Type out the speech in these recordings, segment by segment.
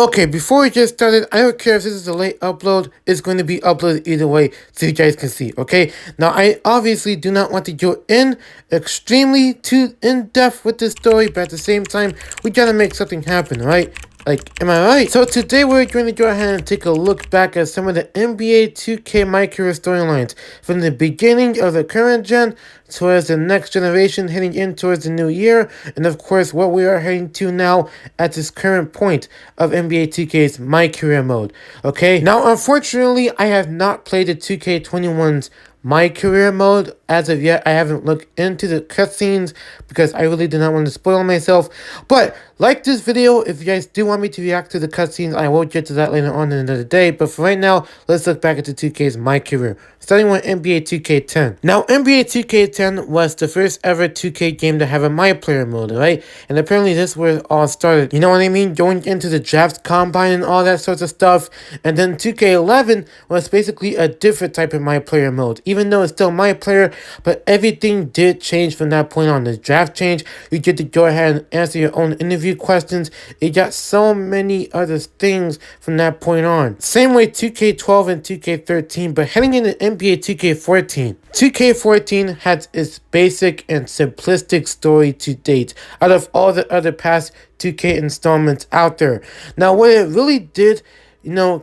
Okay, before we get started, I don't care if this is a late upload, it's going to be uploaded either way so you guys can see, okay? Now, I obviously do not want to go in extremely too in-depth with this story, but at the same time, we gotta make something happen, right? Like, am I right? So today we're going to go ahead and take a look back at some of the NBA 2K MyCareer Storylines from the beginning of the current gen towards the next generation heading in towards the new year, and of course what we are heading to now at this current point of NBA 2K's MyCareer mode. Okay, now unfortunately I have not played the 2K21's MyCareer mode as of yet. I haven't looked into the cutscenes because I really do not want to spoil myself. But like this video if you guys do want me to react to the cutscenes. I will get to that later on in another day. But for right now, let's look back at the 2K's MyCareer, starting with NBA 2K10. Now, NBA 2K10 was the first ever 2K game to have a MyPlayer mode, right? And apparently this where it all started. You know what I mean? Going into the draft combine and all that sorts of stuff. And then 2K11 was basically a different type of MyPlayer mode. Even though it's still MyPlayer, but everything did change from that point on. The draft changed. You get to go ahead and answer your own interview questions. It got so many other things from that point on. Same way 2K12 and 2K13, but heading into NBA 2K14. 2K14 had its basic and simplistic story to date out of all the other past 2K installments out there. Now, what it really did,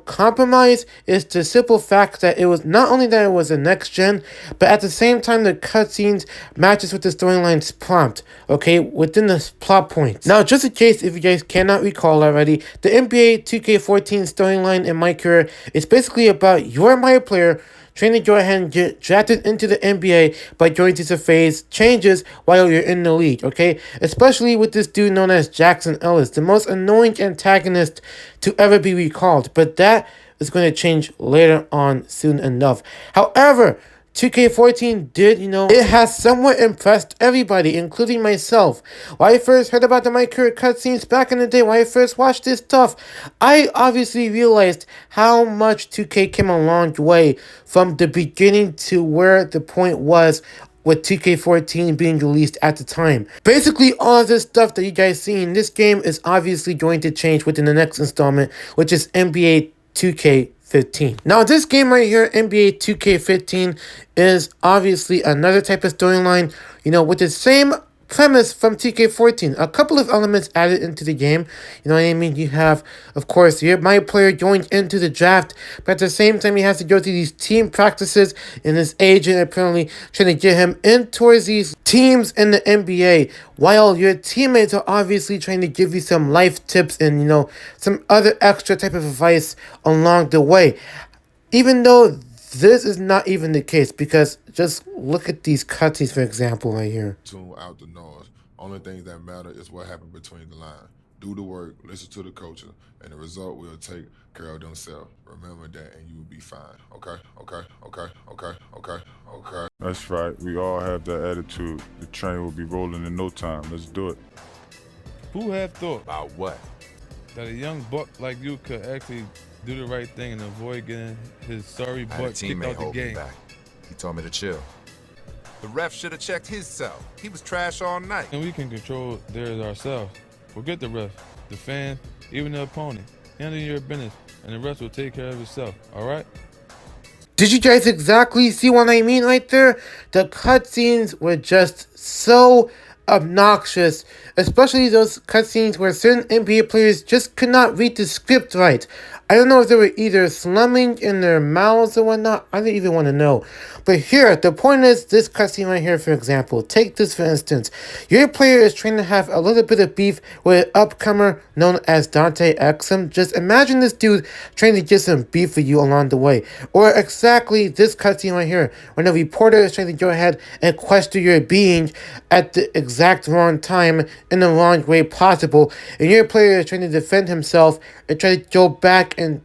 compromise is the simple fact that it was not only that it was a next gen, but at the same time the cutscenes matches with the storyline's prompt, okay, within the plot points. Now, just in case if you guys cannot recall already, the NBA 2K14 storyline in MyCareer is basically about your MyPlayer trying to go ahead and get drafted into the NBA by going through some phase changes while you're in the league, okay? Especially with this dude known as Jackson Ellis, the most annoying antagonist to ever be recalled. But that is going to change later on soon enough. However, 2K14 did, it has somewhat impressed everybody, including myself. When I first heard about the MyCareer cutscenes back in the day, when I first watched this stuff, I obviously realized how much 2K came a long way from the beginning to where the point was with 2K14 being released at the time. Basically, all of this stuff that you guys see in this game is obviously going to change within the next installment, which is NBA 2K15. Now, this game right here, NBA 2K15, is obviously another type of storyline, with the same premise from 2K14. A couple of elements added into the game. You know what I mean? You have, of course, your MyPlayer going into the draft, but at the same time, he has to go through these team practices, and his agent apparently trying to get him in towards these teams in the NBA, while your teammates are obviously trying to give you some life tips and, some other extra type of advice along the way. Even though this is not even the case, because just look at these cutscenes, for example, right here. Tune out the noise. Only things that matter is what happened between the lines. Do the work, listen to the coaches, and the result will take care of themselves. Remember that, and you will be fine. Okay. That's right. We all have that attitude. The train will be rolling in no time. Let's do it. Who have thought About what? that a young buck like you could actually do the right thing and avoid getting his sorry I had a butt kicked teammate out the hold me game? back. He told me to chill. The ref should have checked his cell. He was trash all night. And we can control theirs ourselves. Forget the ref, the fan, even the opponent. Handle your business, and the rest will take care of itself, alright? Did you guys exactly see what I mean right there? The cutscenes were just so obnoxious, especially those cutscenes where certain NBA players just could not read the script right. I don't know if they were either slumming in their mouths or whatnot. I don't even want to know. But here, the point is, this cutscene right here, for example. Take this for instance. Your player is trying to have a little bit of beef with an upcomer known as Dante Exum. Just imagine this dude trying to get some beef with you along the way. Or exactly this cutscene right here, when a reporter is trying to go ahead and question your being at the exact wrong time in the wrong way possible. And your player is trying to defend himself and try to go back and,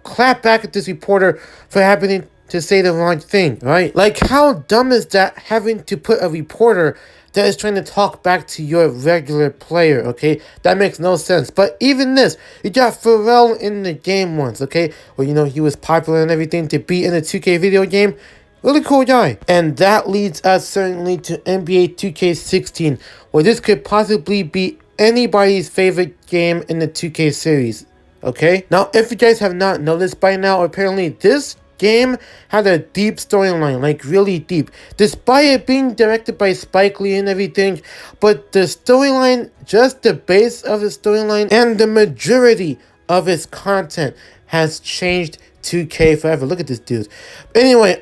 clap back at this reporter for happening to say the wrong thing, right? Like, how dumb is that, having to put a reporter that is trying to talk back to your regular player, okay? That makes no sense. But even this, you got Pharrell in the game once, okay? Well, he was popular and everything to be in a 2K video game. Really cool guy. And that leads us certainly to NBA 2K16, where this could possibly be anybody's favorite game in the 2K series. okay? Now, if you guys have not noticed by now, apparently this game had a deep storyline, like really deep, despite it being directed by Spike Lee and everything. But the storyline, just the base of the storyline and the majority of its content has changed 2K forever. Look at this dude. Anyway,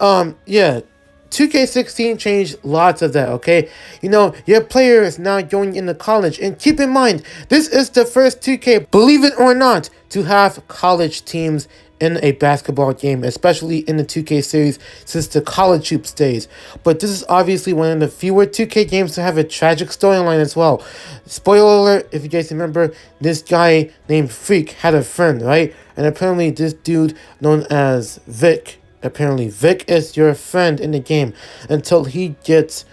yeah, 2K16 changed lots of that, okay? You know, your player is now going into college. And keep in mind, this is the first 2K, believe it or not, to have college teams in a basketball game, especially in the 2K series since the college hoops days. But this is obviously one of the fewer 2K games to have a tragic storyline as well. Spoiler alert, if you guys remember, this guy named Freak had a friend, right? And apparently this dude known as Vic, apparently Vic is your friend in the game until he gets...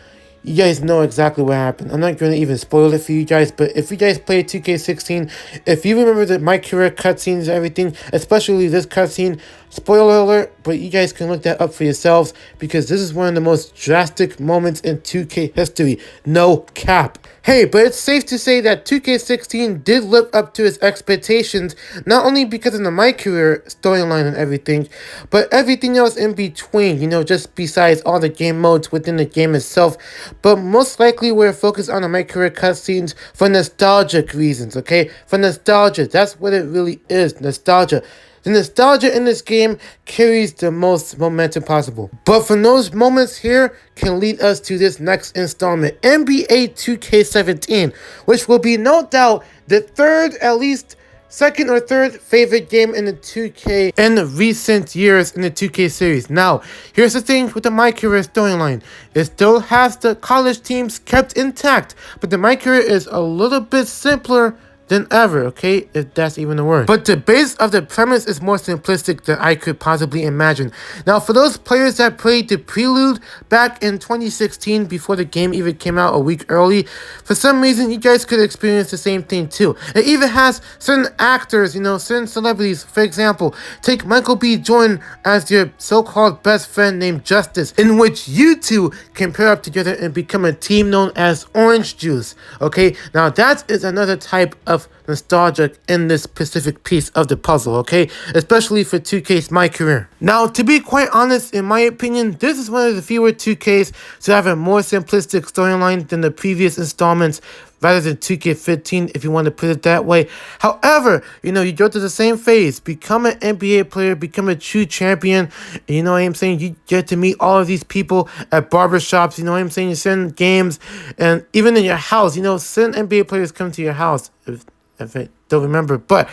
You guys know exactly what happened. I'm not going to even spoil it for you guys, but if you guys play 2K16, if you remember the MyCareer cutscenes and everything, especially this cutscene, spoiler alert, but you guys can look that up for yourselves because this is one of the most drastic moments in 2K history. No cap. Hey, but it's safe to say that 2K16 did live up to its expectations, not only because of the MyCareer storyline and everything, but everything else in between, you know, just besides all the game modes within the game itself. But most likely we're focused on the MyCareer cutscenes for nostalgic reasons, okay? For nostalgia, that's what it really is, nostalgia. The nostalgia in this game carries the most momentum possible. But from those moments here can lead us to this next installment, NBA 2K17, which will be no doubt the third, at least second or third favorite game in the 2K in recent years in the 2K series. Now, here's the thing with the MyCareer storyline. It still has the college teams kept intact, but the MyCareer is a little bit simpler than ever, okay? If that's even a word. But the base of the premise is more simplistic than I could possibly imagine. Now, for those players that played the Prelude back in 2016 before the game even came out a week early, for some reason, you guys could experience the same thing too. It even has certain actors, you know, certain celebrities. For example, take Michael B. Jordan as your so-called best friend named Justice, in which you two can pair up together and become a team known as Orange Juice, okay? Now, that is another type of nostalgia in this specific piece of the puzzle, okay? Especially for 2K's MyCareer. Now, to be quite honest, in my opinion, this is one of the fewer 2Ks to have a more simplistic storyline than the previous installments, rather than 2K15, if you want to put it that way. However, you know, you go through the same phase, become an NBA player, become a true champion, and you know what I'm saying? You get to meet all of these people at barbershops, you know what I'm saying? You send games, and even in your house, you know, certain NBA players come to your house, if I don't remember. But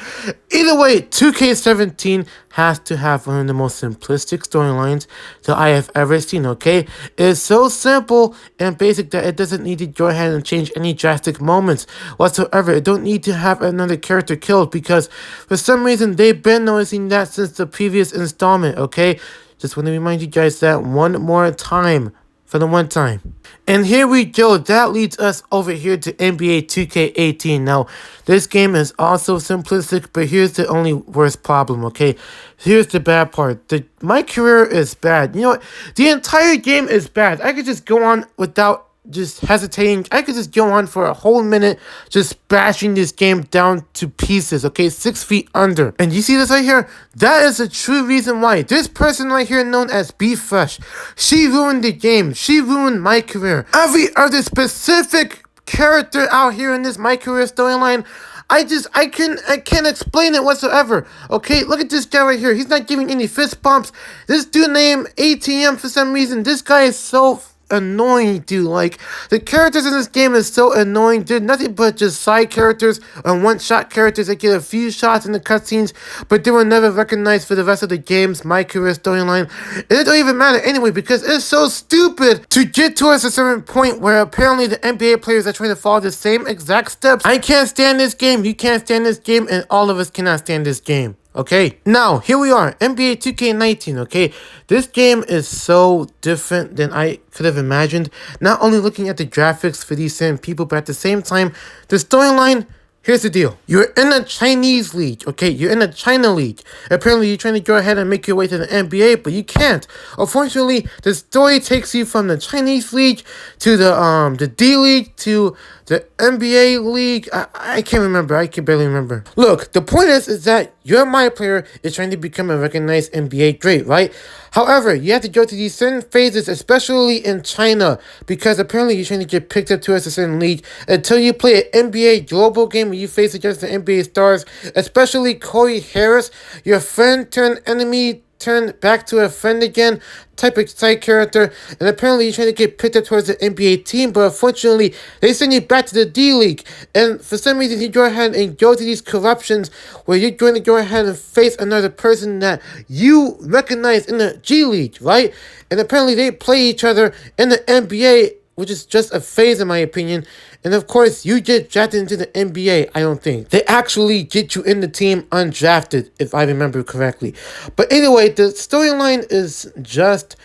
either way, 2K17 has to have one of the most simplistic storylines that I have ever seen, okay? It's so simple and basic that it doesn't need to go ahead and change any drastic moments whatsoever. It don't need to have another character killed because for some reason they've been noticing that since the previous installment, okay? Just want to remind you guys that one more time. For the one time. And here we go. That leads us over here to NBA 2K18. Now, this game is also simplistic, but here's the only worst problem, okay? Here's the bad part. MyCareer is bad. You know what? The entire game is bad. I could just go on without just hesitating. I could just go on for a whole minute just bashing this game down to pieces, okay? 6 feet under. And you see this right here? That is the true reason why. This person right here known as Be Fresh, she ruined the game. She ruined MyCareer. Every other specific character out here in this MyCareer storyline, I can't explain it whatsoever. Okay, look at this guy right here. He's not giving any fist bumps. This dude named ATM for some reason. This guy is so annoying, dude. Like, the characters in this game is so annoying. They're nothing but just side characters and one-shot characters that get a few shots in the cutscenes, but they were never recognized for the rest of the game's MyCareer storyline. And it don't even matter anyway because it's so stupid to get to a certain point where apparently the NBA players are trying to follow the same exact steps. I can't stand this game. You can't stand this game, and all of us cannot stand this game. Okay, now here we are, NBA 2K19, okay? This game is so different than I could have imagined. Not only looking at the graphics for these same people, but at the same time, the storyline. Here's the deal. You're in a Chinese league, okay? You're in a China league. Apparently, you're trying to go ahead and make your way to the NBA, but you can't. Unfortunately, the story takes you from the Chinese league to the D League to the NBA league. I can't remember. I can barely remember. Look, the point is that your My Player is trying to become a recognized NBA great, right? However, you have to go through these certain phases, especially in China, because apparently you're trying to get picked up towards a certain league until you play an NBA global game where you face against the NBA stars, especially Corey Harris, your friend turned enemy turned back to a friend again type of side character, and apparently you're trying to get picked up towards the NBA team, but unfortunately they send you back to the D League, and for some reason you go ahead and go to these corruptions where you're going to go ahead and face another person that you recognize in the G League, right? And apparently they play each other in the NBA, which is just a phase in my opinion. And of course, you get drafted into the NBA, I don't think. They actually get you in the team undrafted, if I remember correctly. But anyway, the storyline is just...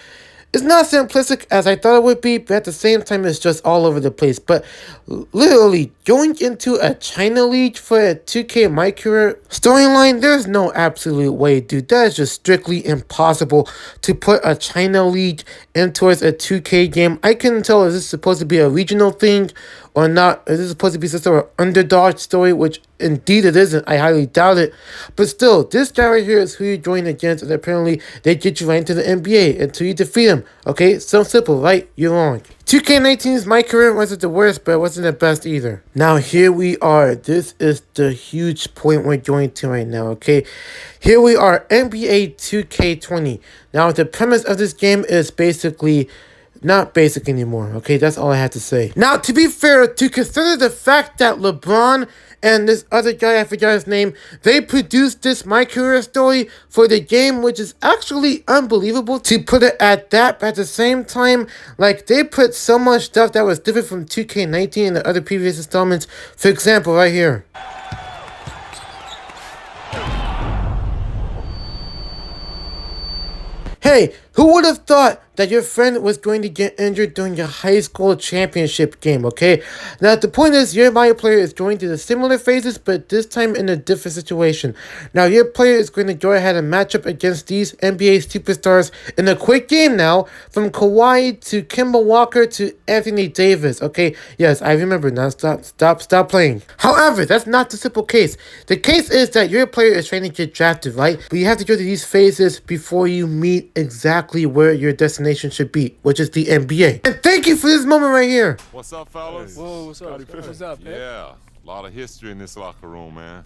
It's not simplistic as I thought it would be, but at the same time, it's just all over the place. But literally, going into a China league for a 2K MyCareer storyline, there's no absolute way, dude. That is just strictly impossible to put a China league in towards a 2K game. I couldn't tell, is this supposed to be a regional thing or not? Is this supposed to be some sort of underdog story, which indeed it isn't. I highly doubt it. But still, this guy right here is who you join against, and apparently they get you right into the NBA until you defeat him. Okay, so simple, right? You're wrong. 2K19's MyCareer wasn't the worst, but it wasn't the best either. Now, here we are. This is the huge point we're going to right now, okay? Here we are, NBA 2K20. Now, the premise of this game is basically... not basic anymore, okay? That's all I have to say. Now, to be fair, to consider the fact that LeBron and this other guy, I forgot his name, they produced this MyCareer story for the game, which is actually unbelievable to put it at that. But at the same time, like, they put so much stuff that was different from 2K19 and the other previous installments. For example, right here. Hey, who would have thought that your friend was going to get injured during your high school championship game, okay? Now, the point is, your My Player is going through the similar phases, but this time in a different situation. Now, your player is going to go ahead and match up against these NBA superstars in a quick game now, from Kawhi to Kemba Walker to Anthony Davis, okay? Yes, I remember. Now, stop playing. However, that's not the simple case. The case is that your player is trying to get drafted, right? But you have to go through these phases before you meet exactly where your destination should be, which is the NBA. And thank you for this moment right here. What's up, fellas? Whoa, what's up? What's up, man? Yeah, a lot of history in this locker room, man.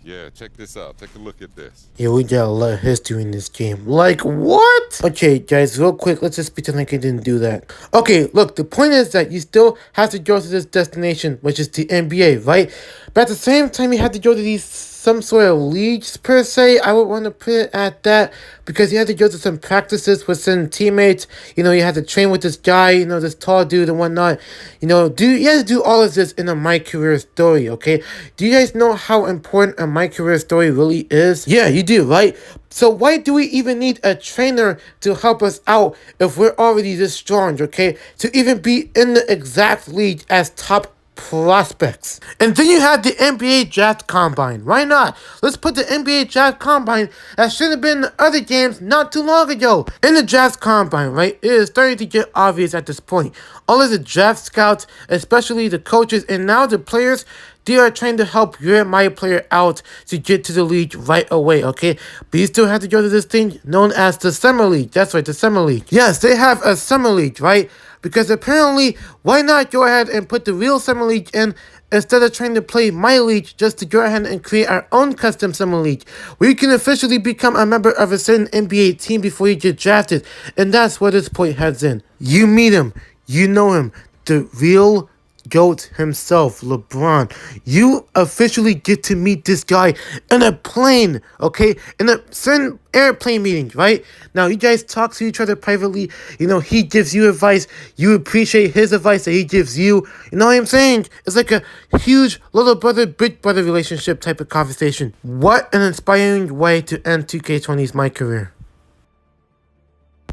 Yeah, check this out. Take a look at this. Yeah, we got a lot of history in this game. Like, what? Okay, guys, real quick, let's just pretend like I didn't do that. Okay, look, the point is that you still have to go to this destination, which is the NBA, right? But at the same time, you have to go to these some sort of leagues, per se. I would want to put it at that, because you have to go to some practices with some teammates. You know, you have to train with this guy, you know, this tall dude and whatnot. You know, you have to do all of this in a MyCareer story, okay? Do you guys know how important a MyCareer story really is? Yeah, you do, right? So why do we even need a trainer to help us out if we're already this strong, okay? To even be in the exact league as top prospects. And then you have the NBA Draft Combine. Why not? Let's put the NBA Draft Combine that should have been in the other games not too long ago. In the Draft Combine, right? It is starting to get obvious at this point. All of the draft scouts, especially the coaches and now the players, they are trying to help your My Player out to get to the league right away, okay? But you still have to go to this thing known as the Summer League. That's right, the Summer League. Yes, they have a Summer League, right? Because apparently, why not go ahead and put the real Summer League in instead of trying to play My League, just to go ahead and create our own custom Summer League, where you can officially become a member of a certain NBA team before you get drafted. And that's where this point heads in. You meet him. You know him. The real GOAT himself, LeBron. You officially get to meet this guy in a plane, okay? In a certain airplane meeting, right? Now, you guys talk to each other privately. You know, he gives you advice. You appreciate his advice that he gives you. You know what I'm saying? It's like a huge little brother, big brother relationship type of conversation. What an inspiring way to end 2K20's MyCareer.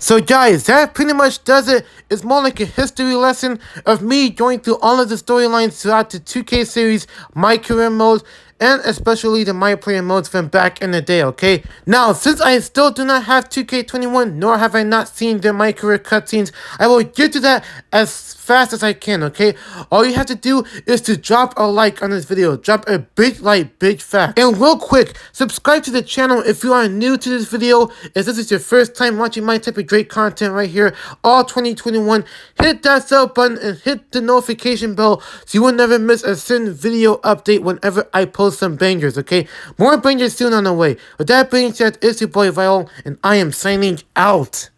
So guys, that pretty much does it. It's more like a history lesson of me going through all of the storylines throughout the 2K series, MyCareer mode, and especially the My Player modes from back in the day, okay? Now, since I still do not have 2K21, nor have I not seen the My Career cutscenes, I will get to that as fast as I can, okay? All you have to do is to drop a like on this video. Drop a big like, big fast. And real quick, subscribe to the channel if you are new to this video. If this is your first time watching my type of great content right here, all 2021, hit that sub button and hit the notification bell so you will never miss a certain video update whenever I post some bangers, okay? More bangers soon on the way. With that being said, it's your boy Viol, and I am signing out.